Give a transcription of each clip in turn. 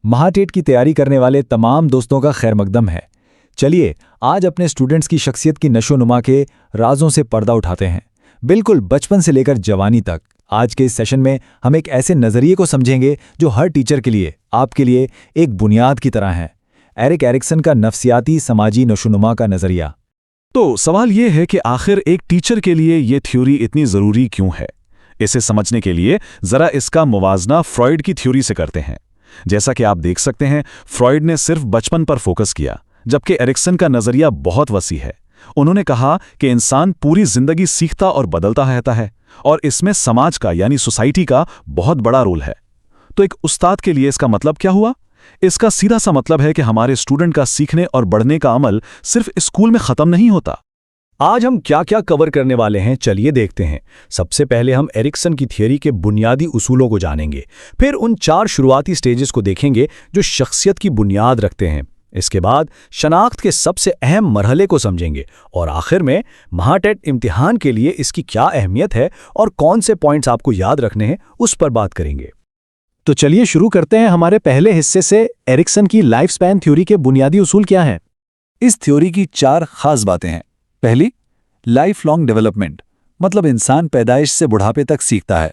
महाटेट की तैयारी करने वाले तमाम दोस्तों का खैर मकदम है। चलिए आज अपने स्टूडेंट्स की शख्सियत की नशोनुमा के राजों से पर्दा उठाते हैं, बिल्कुल बचपन से लेकर जवानी तक। आज के इस सेशन में हम एक ऐसे नज़रिए को समझेंगे जो हर टीचर के लिए, आपके लिए एक बुनियाद की तरह है। एरिक एरिक्सन का नफ्सियाती समाजी नशोनुमा का नज़रिया। तो सवाल ये है कि आखिर एक टीचर के लिए ये थ्योरी इतनी ज़रूरी क्यों है? इसे समझने के लिए ज़रा इसका मुवाजना फ्रॉइड की थ्योरी से करते हैं। जैसा कि आप देख सकते हैं, फ्रॉइड ने सिर्फ बचपन पर फोकस किया, जबकि एरिक्सन का नज़रिया बहुत वसी है। उन्होंने कहा कि इंसान पूरी जिंदगी सीखता और बदलता रहता है और इसमें समाज का यानी सोसाइटी का बहुत बड़ा रोल है। तो एक उस्ताद के लिए इसका मतलब क्या हुआ? इसका सीधा सा मतलब है कि हमारे स्टूडेंट का सीखने और बढ़ने का अमल सिर्फ स्कूल में खत्म नहीं होता। आज हम क्या क्या कवर करने वाले हैं, चलिए देखते हैं। सबसे पहले हम एरिक्सन की थियरी के बुनियादी उसूलों को जानेंगे, फिर उन 4 शुरुआती स्टेजेस को देखेंगे जो शख्सियत की बुनियाद रखते हैं। इसके बाद शनाख्त के सबसे अहम मरहले को समझेंगे और आखिर में महाटेट इम्तिहान के लिए इसकी क्या अहमियत है और कौन से पॉइंट्स आपको याद रखने हैं उस पर बात करेंगे। तो चलिए शुरू करते हैं हमारे पहले हिस्से से। एरिक्सन की लाइफ स्पैन थ्योरी के बुनियादी उसूल क्या हैं? इस थ्योरी की 4 खास बातें हैं। पहली, लाइफ लॉन्ग डेवलपमेंट, मतलब इंसान पैदाइश से बुढ़ापे तक सीखता है।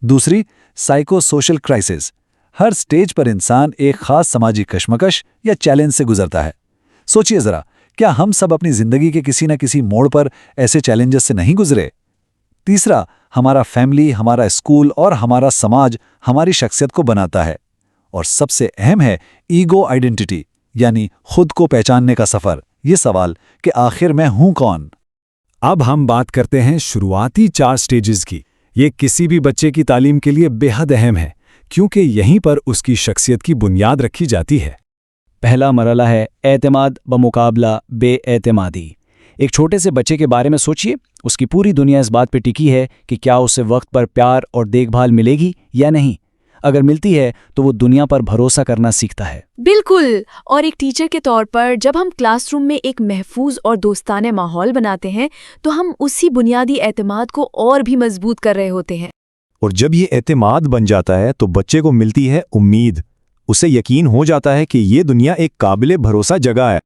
दूसरी, साइको सोशल क्राइसिस, हर स्टेज पर इंसान एक खास समाजी कश्मकश या चैलेंज से गुजरता है। सोचिए जरा, क्या हम सब अपनी जिंदगी के किसी न किसी मोड़ पर ऐसे चैलेंजेस से नहीं गुजरे? तीसरा, हमारा फैमिली, हमारा स्कूल और हमारा समाज हमारी शख्सियत को बनाता है। और सबसे अहम है ईगो आइडेंटिटी, यानी खुद को पहचानने का सफर। ये सवाल कि आखिर मैं हूं कौन। अब हम बात करते हैं शुरुआती 4 स्टेजेस की। ये किसी भी बच्चे की तालीम के लिए बेहद अहम है, क्योंकि यहीं पर उसकी शख्सियत की बुनियाद रखी जाती है। पहला मरहला है एतमाद बमुकाबला बेएतमादी। एक छोटे से बच्चे के बारे में सोचिए, उसकी पूरी दुनिया इस बात पे टिकी है कि क्या उसे वक्त पर प्यार और देखभाल मिलेगी या नहीं। अगर मिलती है तो वो दुनिया पर भरोसा करना सीखता है। बिल्कुल। और एक टीचर के तौर पर जब हम क्लासरूम में एक महफूज और दोस्ताना माहौल बनाते हैं तो हम उसी बुनियादी एतमाद को और भी मजबूत कर रहे होते हैं। और जब ये एतमाद बन जाता है तो बच्चे को मिलती है उम्मीद। उसे यकीन हो जाता है कि ये दुनिया एक काबिले भरोसा जगह है।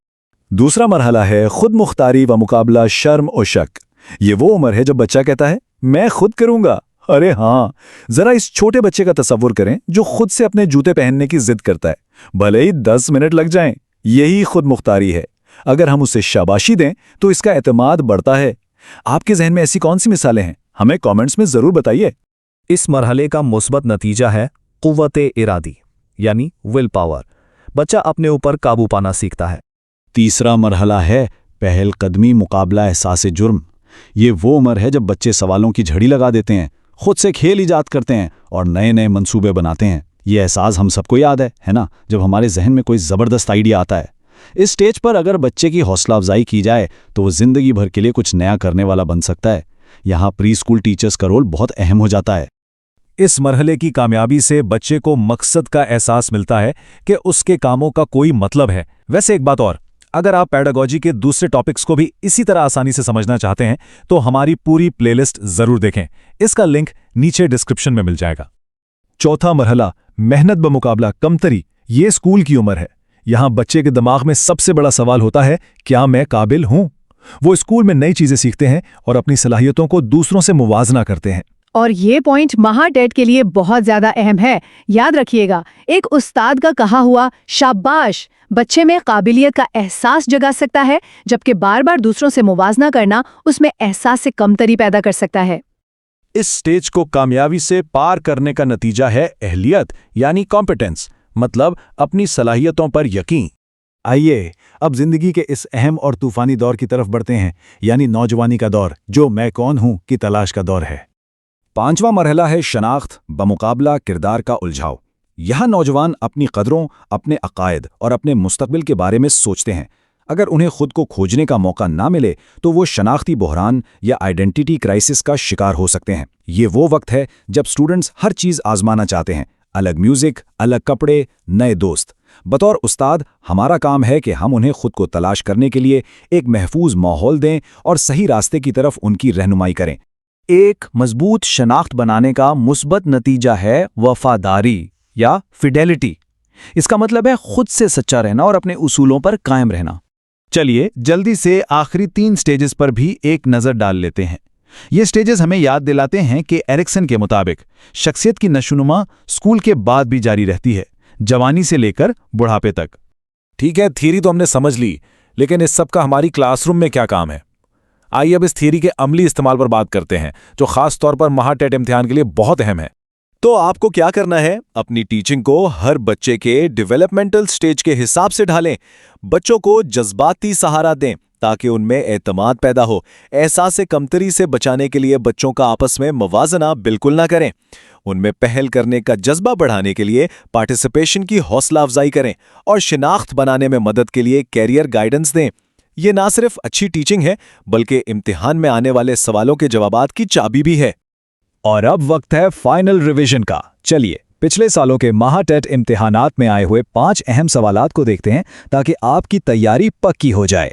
दूसरा मरहला है खुद मुख्तारी व मुकाबला शर्म और शक। ये वो उम्र है जब बच्चा कहता है मैं खुद करूंगा। अरे हाँ, जरा इस छोटे बच्चे का तसव्वुर करें जो खुद से अपने जूते पहनने की जिद करता है, भले ही 10 मिनट लग जाएं। यही खुद मुख्तारी है। अगर हम उसे शाबाशी दें तो इसका एतमाद बढ़ता है। आपके जहन में ऐसी कौन सी मिसालें हैं? हमें कमेंट्स में जरूर बताइए। इस मरहले का मुस्बत नतीजा है कुव्वते इरादी, यानी विल पावर। बच्चा अपने ऊपर काबू पाना सीखता है। तीसरा मरहला है पहल कदमी मुकाबला एहसास जुर्म। ये वो उम्र है जब बच्चे सवालों की झड़ी लगा देते हैं, खुद से खेल ईजाद करते हैं और नए नए मंसूबे बनाते हैं। ये एहसास हम सबको याद है ना, जब हमारे जहन में कोई ज़बरदस्त आइडिया आता है। इस स्टेज पर अगर बच्चे की हौसला अफजाई की जाए तो वो ज़िंदगी भर के लिए कुछ नया करने वाला बन सकता है। यहाँ प्री स्कूल टीचर्स का रोल बहुत अहम हो जाता है। इस मरहले की कामयाबी से बच्चे को मकसद का एहसास मिलता है कि उसके कामों का कोई मतलब है। वैसे एक बात और, अगर आप पेडागोजी के दूसरे टॉपिक्स को भी इसी तरह आसानी से समझना चाहते हैं तो हमारी पूरी प्लेलिस्ट जरूर देखें। इसका लिंक नीचे डिस्क्रिप्शन में मिल जाएगा। चौथा मरहला मेहनत बमुकाबला कमतरी। ये स्कूल की उम्र है। यहां बच्चे के दिमाग में सबसे बड़ा सवाल होता है, क्या मैं काबिल हूं? वो स्कूल में नई चीजें सीखते हैं और अपनी सलाहियतों को दूसरों से मुवाजना करते हैं। और ये पॉइंट महाटेट के लिए बहुत ज्यादा अहम है। याद रखिएगा, एक उस्ताद का कहा हुआ शाबाश बच्चे में काबिलियत का एहसास जगा सकता है, जबकि बार बार दूसरों से मुवाजना करना उसमें एहसास से कमतरी पैदा कर सकता है। इस स्टेज को कामयाबी से पार करने का नतीजा है अहलियत, यानी कॉम्पिटेंस, मतलब अपनी सलाहियतों पर यकीन। आइए अब जिंदगी के इस अहम और तूफानी दौर की तरफ बढ़ते हैं, यानी नौजवानी का दौर, जो मैं कौन हूं की तलाश का दौर है। 5वां मरहला है शनाख्त बमुकाबला किरदार का उलझाव। यहाँ नौजवान अपनी कदरों, अपने अकायद और अपने मुस्तकबिल के बारे में सोचते हैं। अगर उन्हें खुद को खोजने का मौका ना मिले तो वो शनाख्ती बहरान या आइडेंटिटी क्राइसिस का शिकार हो सकते हैं। ये वो वक्त है जब स्टूडेंट्स हर चीज़ आजमाना चाहते हैं, अलग म्यूजिक, अलग कपड़े, नए दोस्त। बतौर उस्ताद हमारा काम है कि हम उन्हें खुद को तलाश करने के लिए एक महफूज माहौल दें और सही रास्ते की तरफ उनकी रहनुमाई करें। एक मजबूत शनाख्त बनाने का मुस्बत नतीजा है वफादारी या फिडेलिटी। इसका मतलब है खुद से सच्चा रहना और अपने उसूलों पर कायम रहना। चलिए जल्दी से आखिरी 3 स्टेजेस पर भी एक नज़र डाल लेते हैं। ये स्टेजेस हमें याद दिलाते हैं कि एरिक्सन के मुताबिक शख्सियत की नशोनुमा स्कूल के बाद भी जारी रहती है, जवानी से लेकर बुढ़ापे तक। ठीक है, थियरी तो हमने समझ ली, लेकिन इस सब का हमारी क्लासरूम में क्या काम है? आइए अब इस थियरी के अमली इस्तेमाल पर बात करते हैं, जो खास तौर पर महाटेट इम्तिहान के लिए बहुत अहम है। तो आपको क्या करना है, अपनी टीचिंग को हर बच्चे के डेवलपमेंटल स्टेज के हिसाब से ढालें। बच्चों को जज्बाती सहारा दें ताकि उनमें एतमाद पैदा हो। एहसास कमतरी से बचाने के लिए बच्चों का आपस में मवाजना बिल्कुल ना करें। उनमें पहल करने का जज्बा बढ़ाने के लिए पार्टिसिपेशन की हौसला अफजाई करें और शिनाख्त बनाने में मदद के लिए कैरियर गाइडेंस दें। ये ना सिर्फ अच्छी टीचिंग है, बल्कि इम्तिहान में आने वाले सवालों के जवाबात की चाबी भी है। और अब वक्त है फाइनल रिवीजन का। चलिए पिछले सालों के महाटेट इम्तिहानात में आए हुए 5 अहम सवालात को देखते हैं ताकि आपकी तैयारी पक्की हो जाए।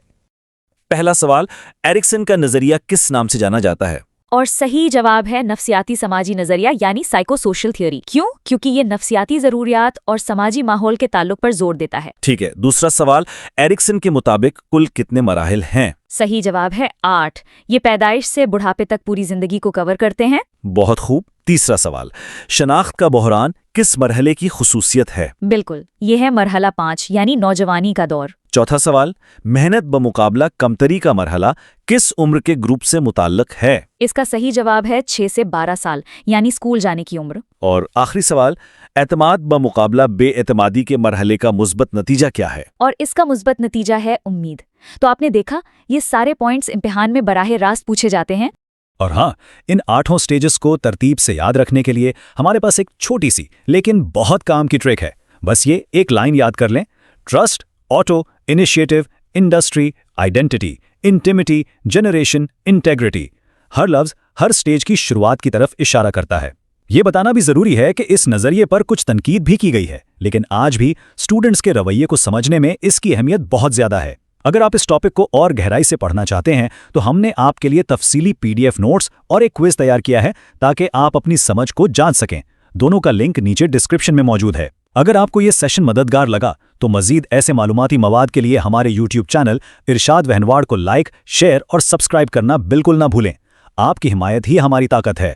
पहला सवाल, एरिक्सन का नजरिया किस नाम से जाना जाता है? और सही जवाब है नफ्सियाती समाजी नजरिया यानी साइकोसोशल थ्योरी। क्यों? क्योंकि ये नफ्सियाती जरूरियात और समाजी माहौल के ताल्लुक पर जोर देता है। ठीक है। दूसरा सवाल, एरिक्सन के मुताबिक कुल कितने मराहिल हैं? सही जवाब है 8। ये पैदाइश से बुढ़ापे तक पूरी जिंदगी को कवर करते हैं। बहुत खूब। तीसरा सवाल, शनाख्त का बहरान किस मरहले की खुसूसियत है? बिल्कुल, ये है मरहला 5 यानी नौजवानी का दौर। चौथा सवाल, मेहनत बमुकाबला कमतरी का मरहला किस उम्र के ग्रुप से मुताल्लिक है? इसका सही जवाब है 6 से 12 साल यानी स्कूल जाने की उम्र। और आखिरी सवाल, एतमाद बमुकाबला बेएतमादी के मरहले का मुस्बत नतीजा क्या है? और इसका मुस्बत नतीजा है उम्मीद। तो आपने देखा, ये सारे पॉइंट्स इम्तिहान में बराहे रास्त पूछे जाते हैं। और हाँ, इन 8 स्टेजेस को तरतीब से याद रखने के लिए हमारे पास एक छोटी सी लेकिन बहुत काम की ट्रिक है। बस ये एक लाइन याद कर लें: trust, auto, initiative, industry, identity, intimacy, generation, integrity. हर लफ्ज हर स्टेज की शुरुआत की तरफ इशारा करता है। ये बताना भी जरूरी है कि इस नजरिए पर कुछ तनकीद भी की गई है, लेकिन आज भी स्टूडेंट्स के रवैये को समझने में इसकी अहमियत बहुत ज्यादा है। अगर आप इस टॉपिक को और गहराई से पढ़ना चाहते हैं तो हमने आपके लिए तफसीली PDF नोट्स और एक क्विज तैयार किया है ताकि आप अपनी समझ को जांच सकें। दोनों का लिंक नीचे डिस्क्रिप्शन में मौजूद है। अगर आपको ये सेशन मददगार लगा तो मजीद ऐसे मालूमाती मवाद के लिए हमारे YouTube चैनल इरशाद वहनवाड़ को लाइक, शेयर और सब्सक्राइब करना बिल्कुल ना भूलें। आपकी हिमायत ही हमारी ताकत है।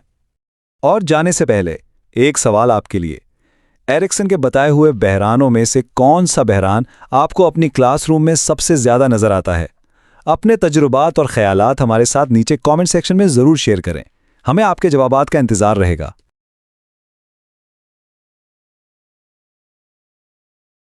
और जाने से पहले एक सवाल आपके लिए, एरिक्सन के बताए हुए बहरानों में से कौन सा बहरान आपको अपनी क्लासरूम में सबसे ज्यादा नजर आता है? अपने तजुर्बात और ख्यालात हमारे साथ नीचे कमेंट सेक्शन में जरूर शेयर करें। हमें आपके जवाबात का इंतजार रहेगा।